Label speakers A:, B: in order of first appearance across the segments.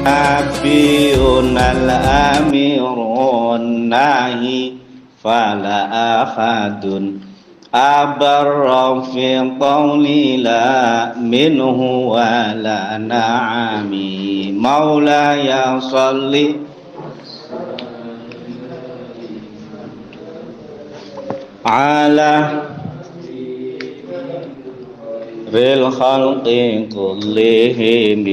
A: Nabiunal amirun nahi fala ahadun abarra fi qawli la minhu wa la na'ami maulaya salli ala ril khalqi kullihim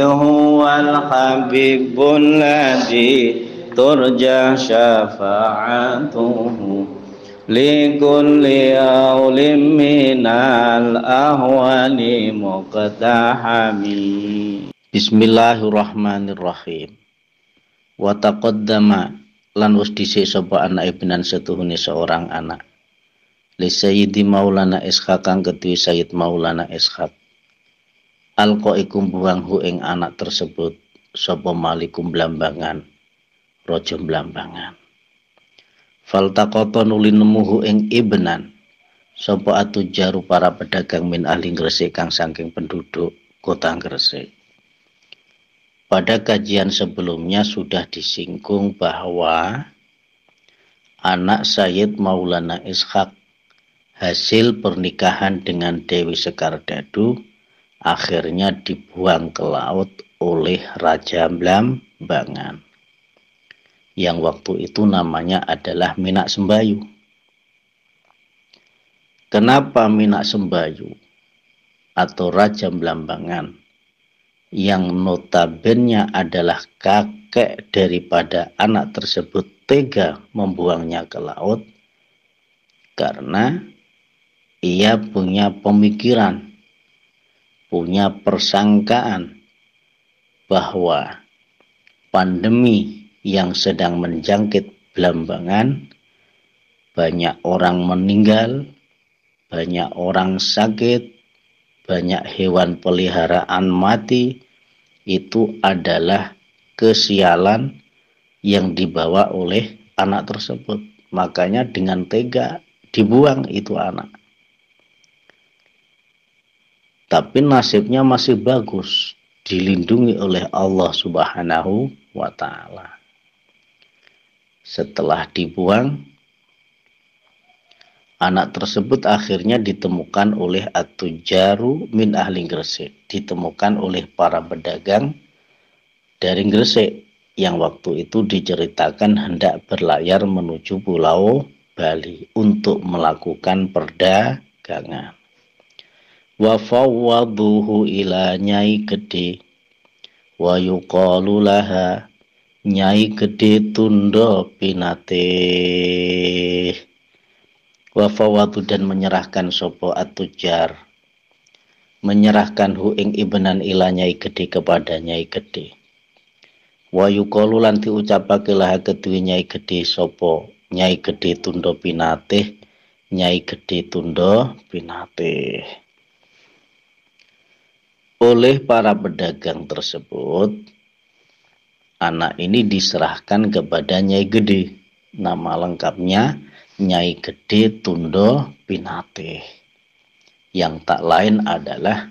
A: huwal habibul ladzi turja syafa'atuhu li kulli awlim minal ahwali muqtahami. Bismillahirrahmanirrahim. Wa taqaddama lan wis dhisik sapa anak ibnan setuhune seorang anak li Sayyidi Maulana Ishaq kang kedue Sayyid Maulana Ishaq alqa ikum buang hu ing anak tersebut sapa malikum Blambangan raja Blambangan faltaqata nuli nemu hu ing ibnan sapa atujaru para pedagang min ahli Gresik kang saking penduduk kota Gresik. Pada kajian sebelumnya sudah disinggung bahwa anak Sayyid Maulana Ishaq hasil pernikahan dengan Dewi Sekardadu akhirnya dibuang ke laut oleh Raja Blambangan yang waktu itu namanya adalah Minak Sembayu. Kenapa Minak Sembayu atau Raja Blambangan yang notabene adalah kakek daripada anak tersebut tega membuangnya ke laut? Karena ia punya pemikiran, punya persangkaan bahwa pandemi yang sedang menjangkit Blambangan, banyak orang meninggal, banyak orang sakit, banyak hewan peliharaan mati, itu adalah kesialan yang dibawa oleh anak tersebut. Makanya dengan tega dibuang itu anak. Tapi nasibnya masih bagus, dilindungi oleh Allah Subhanahu wa ta'ala. Setelah dibuang, anak tersebut akhirnya ditemukan oleh At-Tujaru min ahli Gresik, ditemukan oleh para pedagang dari Gresik yang waktu itu diceritakan hendak berlayar menuju Pulau Bali untuk melakukan perdagangan. Wa fawwaduhu ila Nyai Gede wa yuqalu laha Nyai Gede Tundo Pinate. Wafawatu dan menyerahkan sopo At-Tujar, menyerahkan hu ing ibnan ila Nyai Gede kepada Nyai Gede. Wa yuqalu lan diucapake laha kedue Nyai Gede sopo Nyai Gede Tundo Pinate, Nyai Gede Tundo Pinate. Oleh para pedagang tersebut, anak ini diserahkan kepada Nyai Gede. Nama lengkapnya Nyai Gede Tundo Pinate, yang tak lain adalah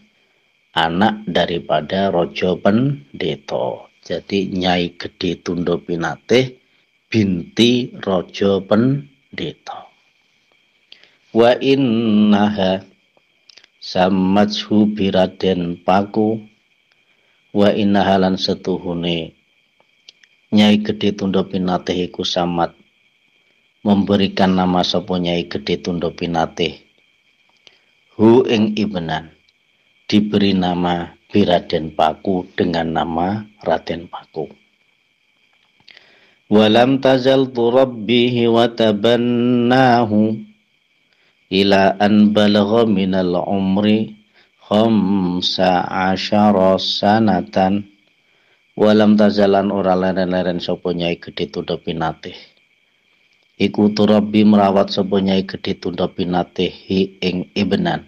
A: anak daripada Rojo Pendeto. Jadi Nyai Gede Tundo Pinate binti Rojo Pendeto. Wa innaha sammatshu biraden Paku wa innaha lan setuhune Nyai Gede Tundo Pinate iku samat memberikan nama sapa Nyai Gede Tundo Pinate hu ing ibnan, diberi nama Biraden Paku dengan nama Raden Paku. Walam tazal turabbihi wa tabannahu ila an balagha minal umri 15 sanatan. Walam tazalan ora leren-leren sapa Nyai Gede Tundo Pinate iku turabbi merawat sapa Nyai Gede Tundo Pinate hi ing ibnan,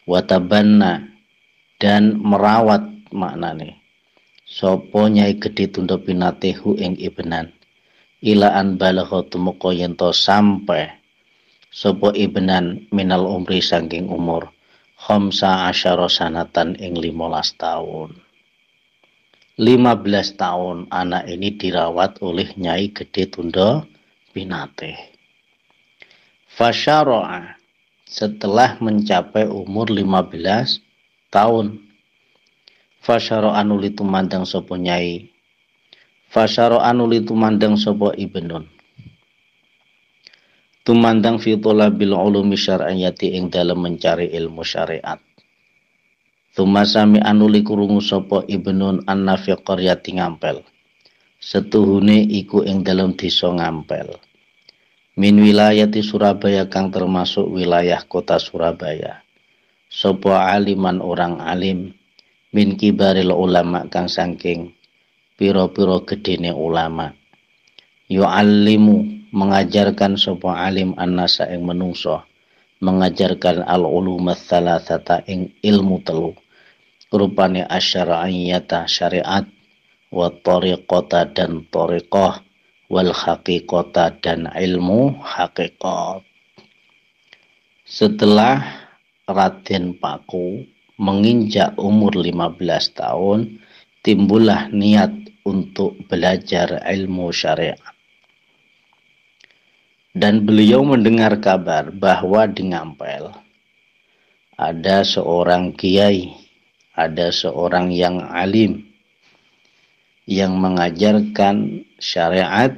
A: watabanna dan merawat maknane sapa Nyai Gede Tundo Pinate hu ing ibnan ilaan balagha tumeka yen to sampai sapa ibnan minal umri saking umur 15 sanatan ing 15 tahun. 15 tahun anak ini dirawat oleh Nyai Gede Tunda Pinate. Fasyaro'a, setelah mencapai umur 15 tahun. Fasyaro'a nuli tumandang sopo Nyai. Fasyaro'a nuli tumandang sopo Ibnun. Tumandang fi thalabil ulumi syar'iyyati ing dalem mencari ilmu syariat. Tumasami anuli kurungu sopo Ibnun annafi qaryati ngampel. Setuhune iku ing dalem desa ngampel. Min wilayati Surabaya kang termasuk wilayah kota Surabaya. Sopo aliman orang alim. Min kibaril ulama kang saking piro-piro gedene ulama. Yu'allimu mengajarkan sopo alim annasa ing menungso. Mengajarkan al-ulumats tsalatsata ing ilmu telu. Rupane asyara'iyata syariat wa tariqata dan tariqah wal haqiqata dan ilmu haqiqat. Setelah Raden Paku menginjak umur 15 tahun, timbullah niat untuk belajar ilmu syariat. Dan beliau mendengar kabar bahwa di Ngampel ada seorang kiai, ada seorang yang alim yang mengajarkan syariat,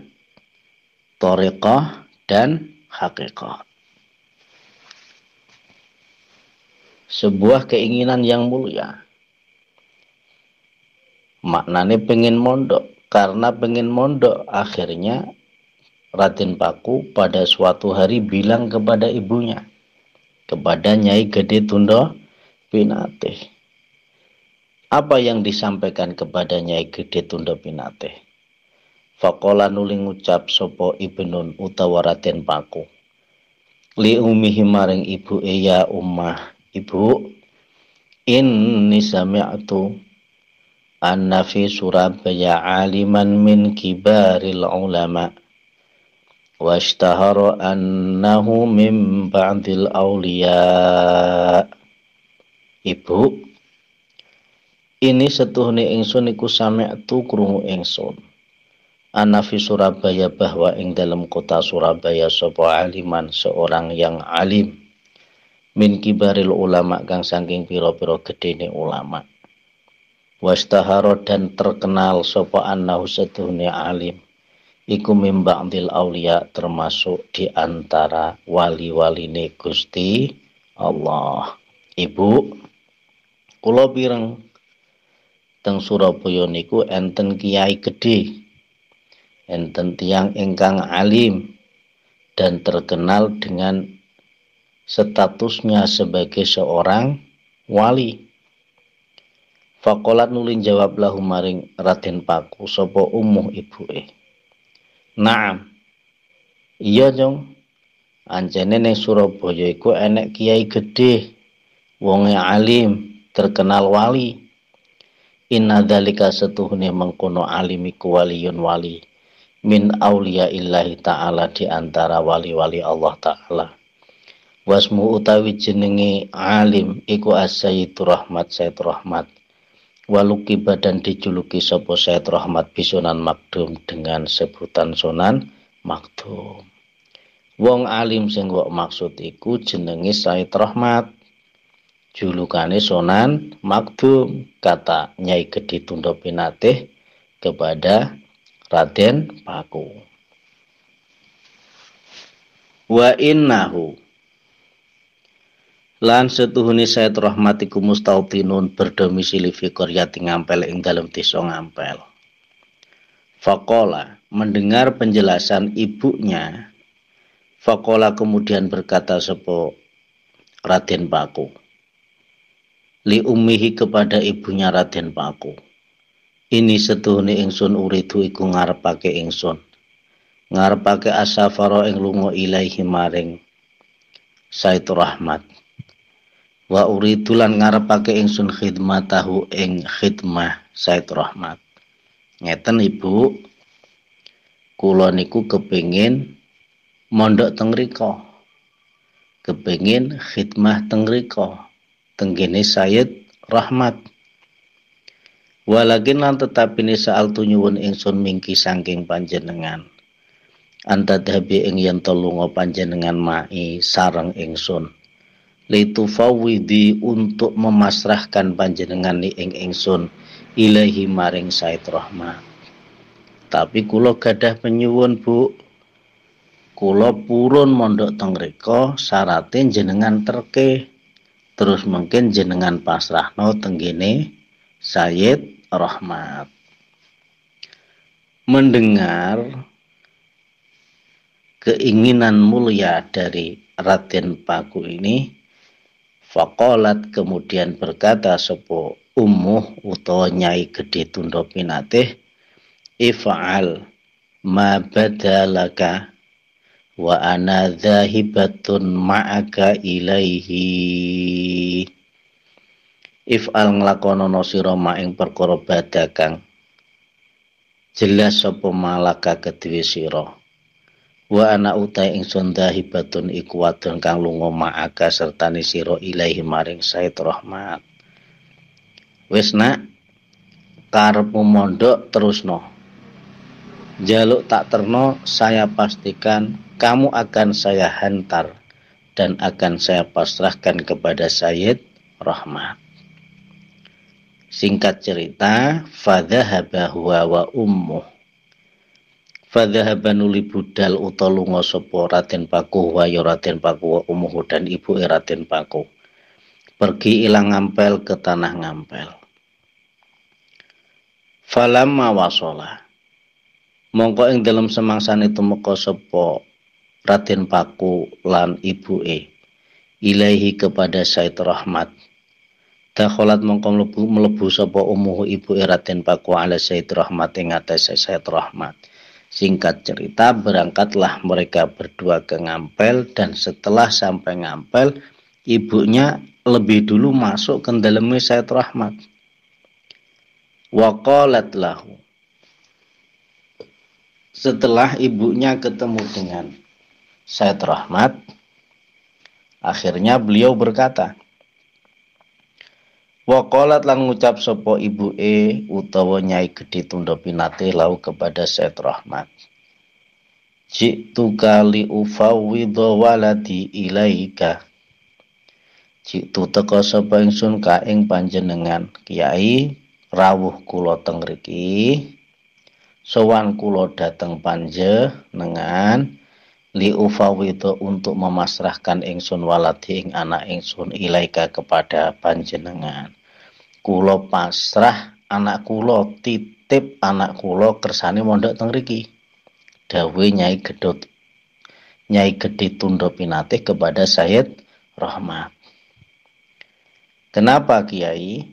A: thariqah dan hakikat. Sebuah keinginan yang mulia. Maknanya pengen mondok. Karena pengen mondok, akhirnya Raden Paku pada suatu hari bilang kepada ibunya, kepada Nyai Gede Tunda Pinate. Apa yang disampaikan kepada Nyai Gede Tunda Pinate? Faqala nuli ngucap sopo Ibnun utawa Raden Paku. Li umihi maring ibu ya ummah, ibu, inni sami'tu anna fi Surabaya aliman min kibaril ulama wa ishtahara annahu min ba'dil awliya. Ibu, ini setuhne ingsun iku sami'tu krungu ingsun anna fi Surabaya bahwa ing dalam kota Surabaya sapa aliman seorang yang alim min kibaril ulama kang saking pira-pira gedene ulama. Wastahara dan terkenal sapa annahu setuhne alim iku min ba'dil auliya termasuk di antara wali-waline Gusti Allah. Ibu, kula pireng teng Surabaya niku enten kiai gede, enten tiyang ingkang alim dan terkenal dengan statusnya sebagai seorang wali. Faqalat nulin jawab lahu maring Raden Paku sapa umuh ibuke. Naam. Iya, Jong. Ancene ning Surabaya iku enek kiai gede, wonge alim, terkenal wali. Inna dzalika setuhune mengkono alim iku waliyun wali min auliya illahi ta'ala di antara wali-wali Allah Ta'ala. Wasmu utawi jenenge alim iku as-Sayyidur Rahmat, Sayyid Rahmat. Waluki badan dijuluki sapa Sayyid Rahmat bisunan Makdum dengan sebutan Sunan Makdum. Wong alim sing kok maksud iku jenenge Sayyid Rahmat. Julukane Sunan Makdum, kata Nyai Gede Tunda Pinate kepada Raden Paku. Wa innahu lan setuhune Sayyid Rahmat iku mustautinun berdomisili fi qaryati Ngampel ing dalem desa Ngampel. Faqala, mendengar penjelasan ibunya, faqala kemudian berkata sapa Raden Paku. Li ummihi kepada ibunya Raden Paku. Ini setuhune ingsun uridu iku ngarepake ingsun. Ngarepake asafara ing lunga ilaihi maring Sayyid Rahmat. Wa uridu lan ngarepake ingsun khidmatahu ing khidmah Sayyid Rahmat. Ngeten Ibu, kula niku kepengin mondok teng mriko. Kepengin khidmah teng mriko, tenggene Sayyid Rahmat. Walakin lan tetapine saal tunyuwun ingsun mingki saking panjenengan. Anta dhabi ing yen to lunga panjenengan mai sareng ingsun. Litufawwidi untuk memasrahkan panjenengan ni ing ingsun ilahi maring Said Rahmat. Tapi kula gadah penyuwun Bu, kula purun mondok teng mriko syaraté jenengan terke. Terus mungkin jenengan pasrahno tenggene Sayyid Rahmat. Mendengar keinginan mulia dari Raden Paku ini, faqalat kemudian berkata sapa ummuh utawa Nyai Gedhe Tundha Pinatih, if'al ma badalaka wa ana dhahibatun ma'aka ilaihi. If'al nglakonana sira maing perkara badakang jelas sapa malaka kedue sira. Wa ana utai ingsun dhahibatun iku wadon kang lunga ma'aka sertane sira ilaihi maring Said Rahmat. Wis nak, karepmu mondok terusno. Jaluk tak terno, saya pastikan kamu akan saya hantar dan akan saya pasrahkan kepada Sayyid Rahmat. Singkat cerita, fadhahaba huwa wa ummuh. Fadhahaba nuli budal utawa lunga sapa Raden Paku wa ya Raden Paku wa ummuh dan ibu Raden Paku. Pergi ilang ngampel ke tanah ngampel. Falamma wasala. Mongko ing dalam semangsane tumeka sapa Raden Paku lan ibuke ilaihi kepada Said Rahmat. Dakhalat mongko mlebu sapa umuh ibuke Raden Paku ala Said Rahmat ing atase Said Rahmat. Singkat cerita, berangkatlah mereka berdua ke Ngampel dan setelah sampai Ngampel, ibunya lebih dulu masuk ke dalamnya Said Rahmat. Wa qalat lahu. Setelah ibunya ketemu dengan Said Rahmat, akhirnya beliau berkata, wa qalat lan ngucap sapa ibuke utawa Nyai Gedhe Tundha Pinatih lau kepada Said Rahmat. Jitu kali ufawwidha waladi ilaika. Jitu teka sapa ingsun ka ing panjenengan Kiai rawuh kula teng mriki. Sowan kula dateng panjenengan li ufawwidha untuk memasrahkan ingsun waladi ing anak ingsun ilaika kepada panjenengan. Kula pasrah anak kula, titip anak kula kersane mondok teng mriki. Dawuh Nyai Gedhe Tundha Pinatih kepada Sayyid Rahmat. Kenapa Kiai?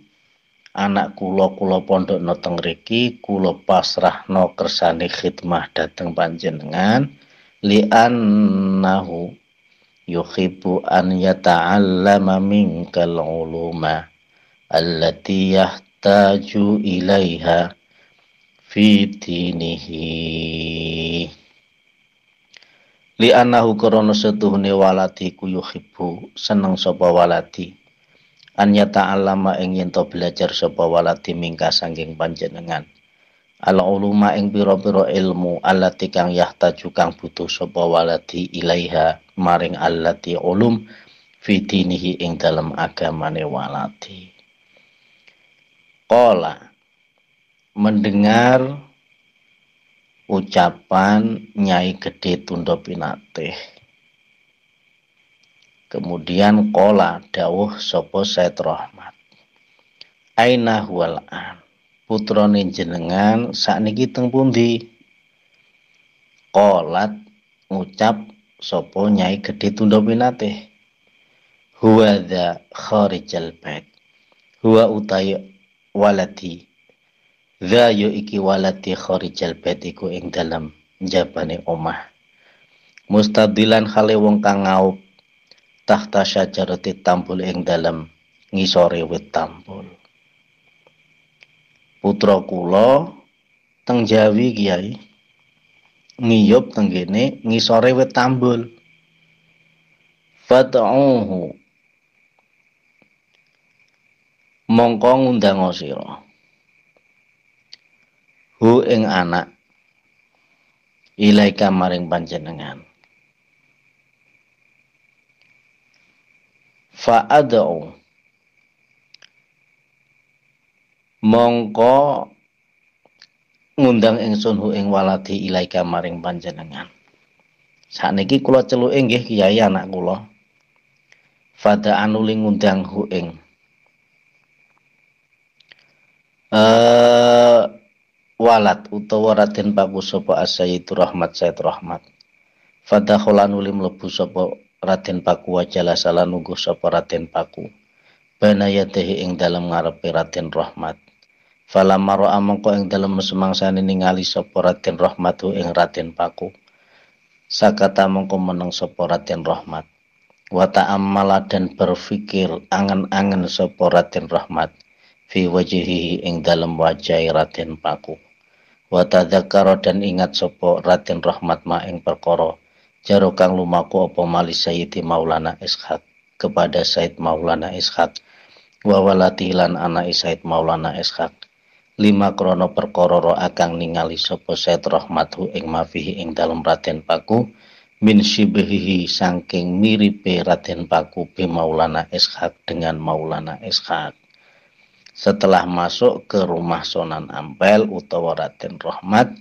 A: Anak kula pondokno teng mriki, kula pasrahno kersane khidmah dhateng panjenengan li annahu yuhibbu an yata'allama minkal uluma allati yahtaju ilaiha fi dinihi. Li annahu karana setuhune waladi ku yuhibbu seneng sapa waladi an yata'allama ing yen to belajar sapa waladi mingka saking panjenengan al uluma ing pira-pira ilmu allati kang yahtaju kang butuh sapa waladi ilaiha maring allati ulum fi dinihi ing dalem agamane waladi. Qala mendengar ucapan Nyai Gedhe Tundha Pinatih, kemudian qala dawuh sapa Said Rahmat, aina huwal an, putrane jenengan sakniki teng pundi? Qalat ngucap sapa Nyai Gedhe Tundha Pinatih, huwa dza kharijal bait, huwa utai waladi, dza yo iki waladi kharijal bait iku ing dalem njabane omah, mustadilan khale wong kang ngaup tahta syajarati tambul ing dalem ngisore wit tambul. Putra kula teng Jawi Kiai ngiyup teng kene ngisore wit tambul. Fat'uhu mongko ngundang sira. hu ing anak ilaika maring panjenengan. Fa ad'u mongko ngundang ingsun hu ing waladi ilaika maring panjenengan. Sakniki kula celuke nggih Kiai anak kula. Fada anuli ngundang hu ing walad utawa Raden Paku sapa Asyidu Rahmat Said Rahmat. Fada kholanuli mlebu sapa Raden Paku wajala salah nunggu sapa Raden Paku. Bana yadehi ing dalem ngarepe Raden Rahmat. Fala maro amangka ing dalem semangsane ningali sapa Raden Rahmat ing Raden Paku. Sakata mongko meneng sapa Raden Rahmat. Wa ta'ammala dan berfikir angen-angen sapa Raden Rahmat fi wajhihi ing dalem wajah Raden Paku. Wa tadzakkara dan ingat sapa Raden Rahmat ma ing perkara jaro kang lumaku apa mali Sayyidi Maulana Ishaq kepada Said Maulana Ishaq wa walati lan anak Said Maulana Ishaq. Lima krono perkara ro akang ningali sapa Said Rahmat hu ing mafihi ing dalem Raden Paku min syibhihi saking miripe Raden Paku bi Maulana Ishaq dengan Maulana Ishaq. Setelah masuk ke rumah Sunan Ampel utawa Raden Rahmat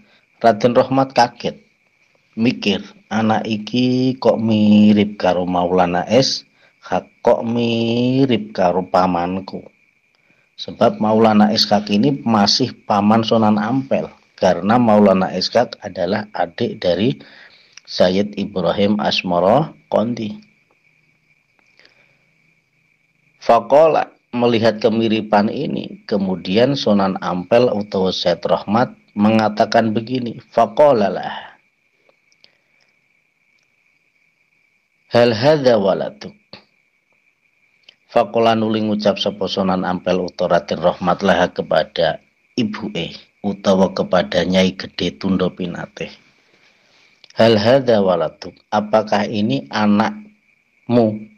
A: kaget. Mikir, anak iki kok mirip karo Maulana Ishaq, kok mirip karo pamanku. Sebab Maulana Ishaq ini masih paman Sunan Ampel karena Maulana Ishaq adalah adik dari Sayyid Ibrahim Asmara Qondi. Faqala melihat kemiripan ini, kemudian Sunan Ampel utawa Said Rahmat mengatakan begini, faqala lah, hal hadza waladuk. Faqala nuli ngucap sapa Sunan Ampel utawa Raden Rahmat lah kepada ibuke utawa kepada Nyai Gede Tunda Pinatih. Hal hadza waladuk, apakah ini anakmu?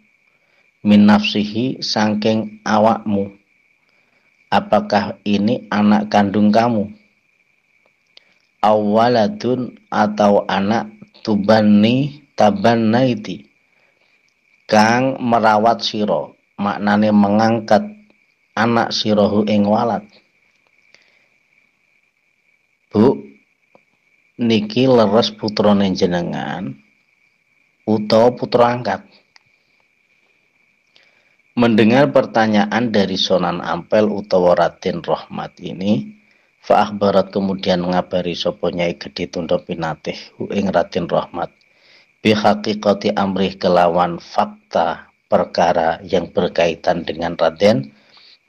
A: Min nafsihi saking awakmu. Apakah ini anak kandung kamu? Awaladun atau anak tabannaiti kang merawat sira, maknane mengangkat anak sirahu ing walad. Bu, niki leres putrane jenengan utawa putra angkat. Mendengar pertanyaan dari Sunan Ampel utawa Raden Rahmat ini, fa'akhbarat kemudian mengabari sapa Nyai Gede Tunda Pinatih ing Raden Rahmat bi haqiqati amrih kelawan fakta perkara yang berkaitan dengan Raden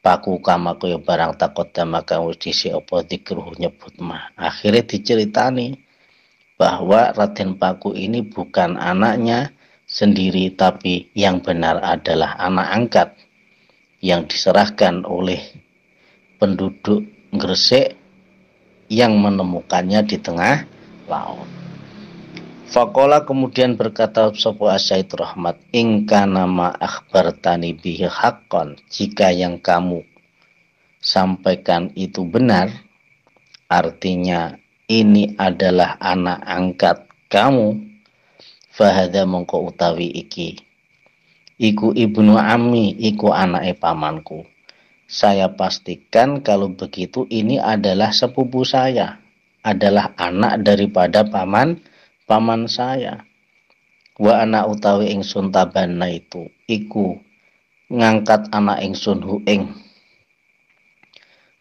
A: Paku kama kaya barang takut damakan wis disi apa dikruh nyebut mah. Akhirnya diceritani bahwa Raden Paku ini bukan anaknya sendiri, tapi yang benar adalah anak angkat yang diserahkan oleh penduduk Gresik yang menemukannya di tengah laut. Faqala kemudian berkata sapa Said Rahmat, in kana ma akhbartani bihi haqqan, jika yang kamu sampaikan itu benar, artinya ini adalah anak angkat kamu, fahadha mongko utawi iki iku ibnu ammi, iku anake pamanku. Saya pastikan kalau begitu ini adalah sepupu saya, adalah anak daripada paman saya. Wa ana utawi ingsun tabanna itu iku ngangkat anak ingsun hu ing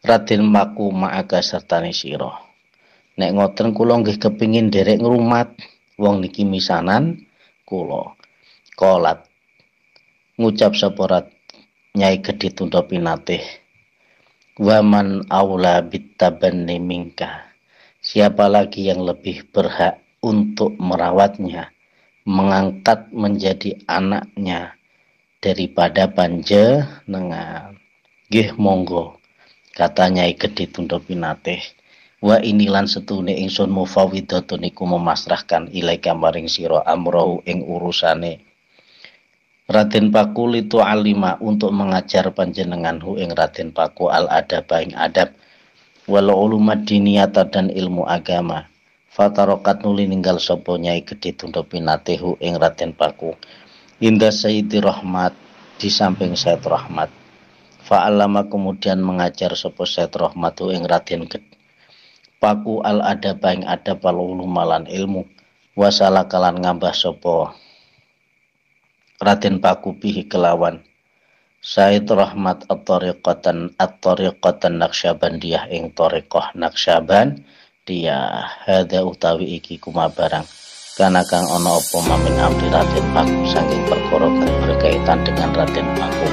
A: Raden Paku ma'aka sertane sira. Nek ngoten kula nggih kepingin derek ngrumat wong niki misanan kula. Kolat ngucap sapa Nyai Gede Tunda Pinatih, waman aula bitabanni mingka, siapa lagi yang lebih berhak untuk merawatnya, mengangkat menjadi anaknya daripada panjenengan. Nggih monggo, kata Nyai Gede Tunda Pinatih. Wa inilan setune ingsun mufawwidatun iku memasrahkan ilaika maring sira amrohu ing urusane Raden Paku litu alima untuk mengajar panjenengan hu ing Raden Paku al adab ing adab wal ulumad diniyata dan ilmu agama. Fatarokat nuli ninggal sapa Nyai Gedhe Tunda Pinatehu ing Raden Paku inda Sayyidi Rahmat di samping Said Rahmat. Fa'alama kemudian mengajar sapa Said Rahmatu ing Raden Paku al adab ing adab wal ulumalan ilmu wasala kalan ngambah sapa Raden Paku bihi kelawan Said Rahmat at-tariqatan Naqsyabandiyah ing tariqah Naqsyabandiyah hadza utawi iki kuma barang kana kang ana apa mamin amri Raden Paku saking perkara kang berkaitan dengan Raden Paku